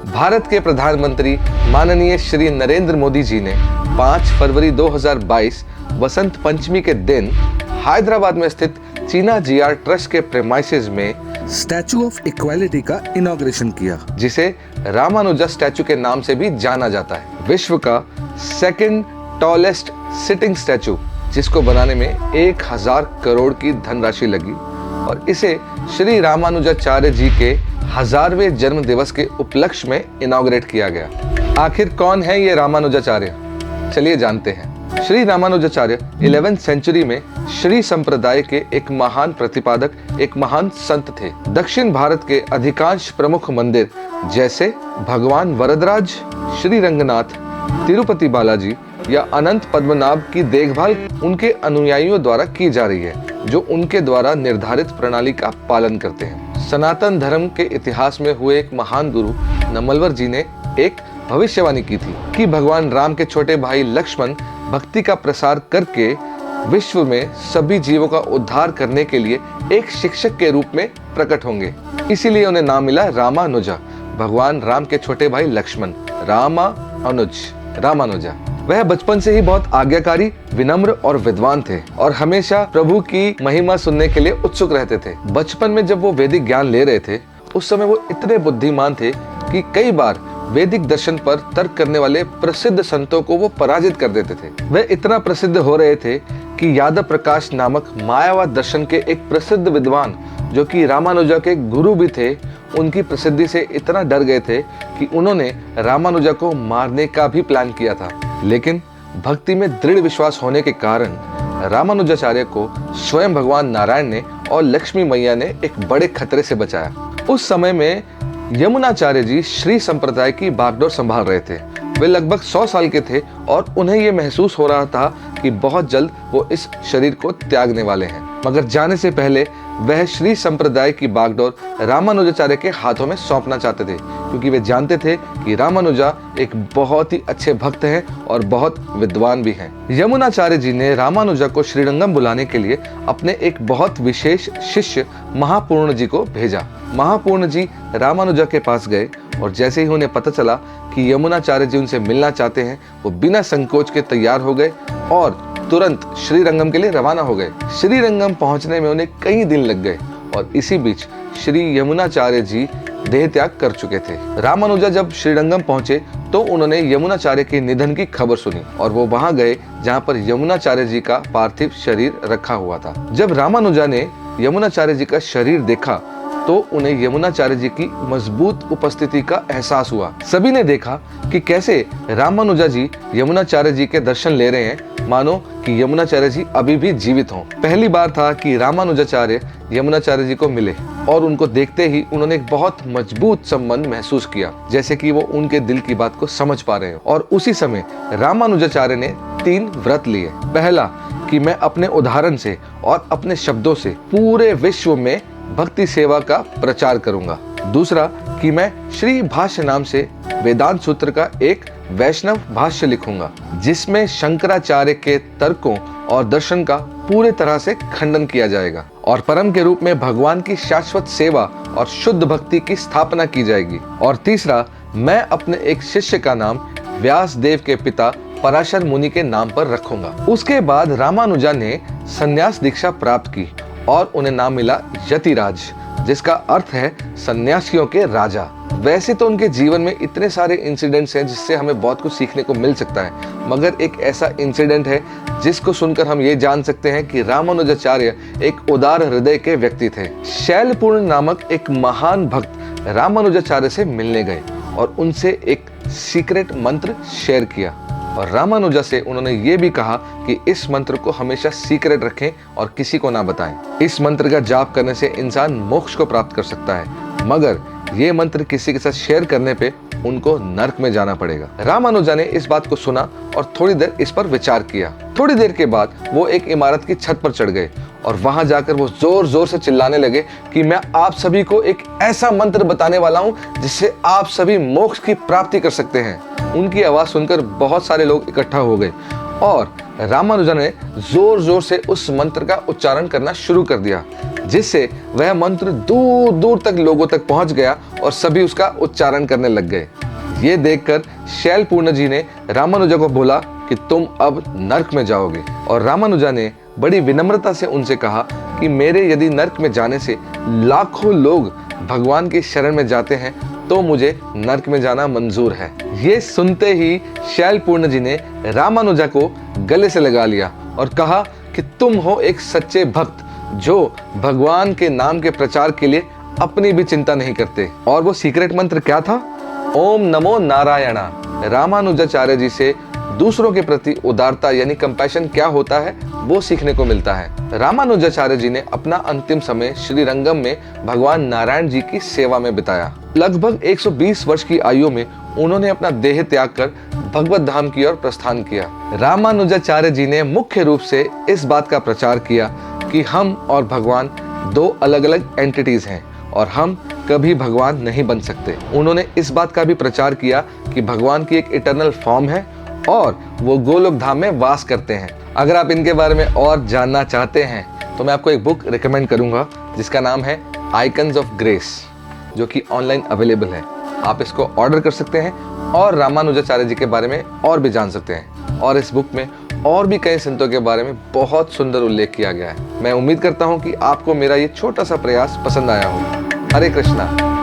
भारत के प्रधानमंत्री माननीय श्री नरेंद्र मोदी जी ने 5 फरवरी 2022 वसंत पंचमी के दिन हैदराबाद में स्थित चीना जीआर ट्रस्ट के प्रेमाइसेस में स्टैचू ऑफ इक्वालिटी का इनॉग्रेशन किया, जिसे रामानुजा स्टैचू के नाम से भी जाना जाता है। विश्व का सेकंड टॉलेस्ट सिटिंग स्टैचू, जिसको बनाने में 1000 करोड़ की धनराशि लगी और इसे श्री रामानुजाचार्य जी के 1000वें जन्म दिवस के उपलक्ष्य में इनॉग्रेट किया गया। आखिर कौन है ये रामानुजाचार्य? चलिए जानते हैं। श्री रामानुजाचार्य 11वीं सेंचुरी में श्री संप्रदाय के एक महान प्रतिपादक, एक महान संत थे। दक्षिण भारत के अधिकांश प्रमुख मंदिर जैसे भगवान वरदराज, श्री रंगनाथ, तिरुपति बालाजी या अनंत पद्मनाभ की देखभाल उनके अनुयायियों द्वारा की जा रही है, जो उनके द्वारा निर्धारित प्रणाली का पालन करते हैं। सनातन धर्म के इतिहास में हुए एक महान गुरु नमलवर जी ने एक भविष्यवाणी की थी कि भगवान राम के छोटे भाई लक्ष्मण भक्ति का प्रसार करके विश्व में सभी जीवों का उद्धार करने के लिए एक शिक्षक के रूप में प्रकट होंगे। इसीलिए उन्हें नाम मिला रामानुजा, भगवान राम के छोटे भाई लक्ष्मण, रामानुजा। वह बचपन से ही बहुत आज्ञाकारी, विनम्र और विद्वान थे और हमेशा प्रभु की महिमा सुनने के लिए उत्सुक रहते थे। बचपन में जब वो वैदिक ज्ञान ले रहे थे, उस समय वो इतने बुद्धिमान थे कि कई बार वैदिक दर्शन पर तर्क करने वाले प्रसिद्ध संतों को वो पराजित कर देते थे। वे इतना प्रसिद्ध हो रहे थे कि यादव प्रकाश नामक मायावाद दर्शन के एक प्रसिद्ध विद्वान, जो कि रामानुजा के गुरु भी थे, उनकी प्रसिद्धि से इतना डर गए थे कि उन्होंने रामानुजा को मारने का भी प्लान किया था। लेकिन भक्ति में दृढ़ विश्वास होने के कारण रामानुजाचार्य को स्वयं भगवान नारायण ने और लक्ष्मी मैया ने एक बड़े खतरे से बचाया। उस समय में यमुनाचार्य जी श्री संप्रदाय की बागडोर संभाल रहे थे। वे लगभग 100 साल के थे और उन्हें ये महसूस हो रहा था कि बहुत जल्द वो इस शरीर को त्यागने वाले हैं। मगर जाने से पहले वह श्री संप्रदाय की बागडोर रामानुजाचार्य के हाथों में सौंपना चाहते थे, क्योंकि वे जानते थे कि रामानुजा एक बहुत ही अच्छे भक्त हैं और बहुत विद्वान भी हैं। यमुनाचार्य जी ने रामानुजा को श्रीरंगम बुलाने के लिए अपने एक बहुत विशेष शिष्य महापूर्ण जी को भेजा। महापूर्ण जी रामानुजा के पास गए और जैसे ही उन्हें पता चला कि यमुनाचार्य जी उनसे मिलना चाहते हैं, वो बिना संकोच के तैयार हो गए और तुरंत श्रीरंगम के लिए रवाना हो गए। श्रीरंगम पहुंचने में उन्हें कई दिन लग गए और इसी बीच श्री यमुनाचार्य जी देह त्याग कर चुके थे। रामानुजा जब श्रीरंगम पहुंचे तो उन्होंने यमुनाचार्य के निधन की खबर सुनी और वो वहां गए जहां पर यमुनाचार्य जी का पार्थिव शरीर रखा हुआ था। जब रामानुजा ने यमुनाचार्य जी का शरीर देखा तो उन्हें यमुनाचार्य जी की मजबूत उपस्थिति का एहसास हुआ। सभी ने देखा कि कैसे रामानुजा जी यमुनाचार्य जी के दर्शन ले रहे हैं, मानो कि यमुनाचार्य जी अभी भी जीवित हों। पहली बार था कि रामानुजाचार्य यमुनाचार्य जी को मिले और उनको देखते ही उन्होंने एक बहुत मजबूत संबंध महसूस किया, जैसे कि वो उनके दिल की बात को समझ पा रहे हो। और उसी समय रामानुजाचार्य ने 3 व्रत लिए। पहला कि मैं अपने उदाहरण से और अपने शब्दों से पूरे विश्व में भक्ति सेवा का प्रचार करूंगा। दूसरा कि मैं श्री भाष्य नाम से वेदांत सूत्र का एक वैष्णव भाष्य लिखूंगा, जिसमें शंकराचार्य के तर्कों और दर्शन का पूरे तरह से खंडन किया जाएगा और परम के रूप में भगवान की शाश्वत सेवा और शुद्ध भक्ति की स्थापना की जाएगी। और तीसरा, मैं अपने एक शिष्य का नाम व्यास देव के पिता पराशर मुनि के नाम पर रखूंगा। उसके बाद रामानुजा ने संन्यास दीक्षा प्राप्त की और उन्हें नाम मिला यतिराज, जिसका अर्थ है सन्यासियों के राजा। वैसे तो उनके जीवन में इतने सारे इंसिडेंट्स हैं जिससे हमें बहुत कुछ सीखने को मिल सकता है, मगर एक ऐसा इंसिडेंट है जिसको सुनकर हम ये जान सकते हैं कि रामानुजाचार्य एक उदार हृदय के व्यक्ति थे। शैलपूर्ण नामक एक महान भक्त रामानुजाचार्य से मिलने गए और उनसे एक सीक्रेट मंत्र शेयर किया और रामानुजा से उन्होंने ये भी कहा कि इस मंत्र को हमेशा सीक्रेट रखें और किसी को ना बताएं। इस मंत्र का जाप करने से इंसान मोक्ष को प्राप्त कर सकता है, मगर ये मंत्र किसी के साथ शेयर करने पे उनको नर्क में जाना पड़ेगा। रामानुजा ने इस बात को सुना और थोड़ी देर इस पर विचार किया। थोड़ी देर के बाद वो एक इमारत की छत पर चढ़ गए और वहां जाकर वो जोर जोर से चिल्लाने लगे कि मैं आप सभी को एक ऐसा मंत्र बताने वाला हूं जिससे आप सभी मोक्ष की प्राप्ति कर सकते हैं। उनकी आवाज सुनकर बहुत सारे लोग इकट्ठा हो गए और रामानुजन ने जोर जोर से उस मंत्र का उच्चारण करना शुरू कर दिया, जिससे वह मंत्र दूर दूर तक लोगों तक पहुंच गया और सभी उसका उच्चारण करने लग गए। ये देखकर शैलपूर्ण जी ने रामानुजा को बोला कि तुम अब नर्क में जाओगे। और रामानुजा ने बड़ी विनम्रता से उनसे कहा कि मेरे यदि नर्क में जाने से लाखों लोग भगवान की शरण में जाते हैं तो मुझे नर्क में जाना मंजूर है। ये सुनते ही शैलपूर्ण जी ने रामानुजा को गले से लगा लिया और कहा कि तुम हो एक सच्चे भक्त जो भगवान के नाम के प्रचार के लिए अपनी भी चिंता नहीं करते। और वो सीक्रेट मंत्र क्या था? ओम नमो नारायणा। रामानुजाचार्य जी से दूसरों के प्रति उदारता यानी कंपैशन क्या होता है वो सीखने को मिलता है। रामानुजाचार्य जी ने अपना अंतिम समय श्रीरंगम में भगवान नारायण जी की सेवा में बिताया। लगभग 120 वर्ष की आयु में उन्होंने अपना देह त्याग कर भगवत धाम की ओर प्रस्थान किया। रामानुजाचार्य जी ने मुख्य रूप से इस बात का प्रचार किया कि हम और भगवान दो अलग अलग एंटिटीज हैं और हम कभी भगवान नहीं बन सकते। उन्होंने इस बात का भी प्रचार किया कि भगवान की एक इटर्नल फॉर्म है और वो गोलोक धाम में वास करते हैं। अगर आप इनके बारे में और जानना चाहते हैं तो मैं आपको एक बुक रिकमेंड करूंगा जिसका नाम है आइकन्स ऑफ ग्रेस, जो कि ऑनलाइन अवेलेबल है। आप इसको ऑर्डर कर सकते हैं और रामानुजाचार्य जी के बारे में और भी जान सकते हैं। और इस बुक में और भी कई संतों के बारे में बहुत सुंदर उल्लेख किया गया है। मैं उम्मीद करता हूँ कि आपको मेरा ये छोटा सा प्रयास पसंद आया हो। हरे कृष्णा।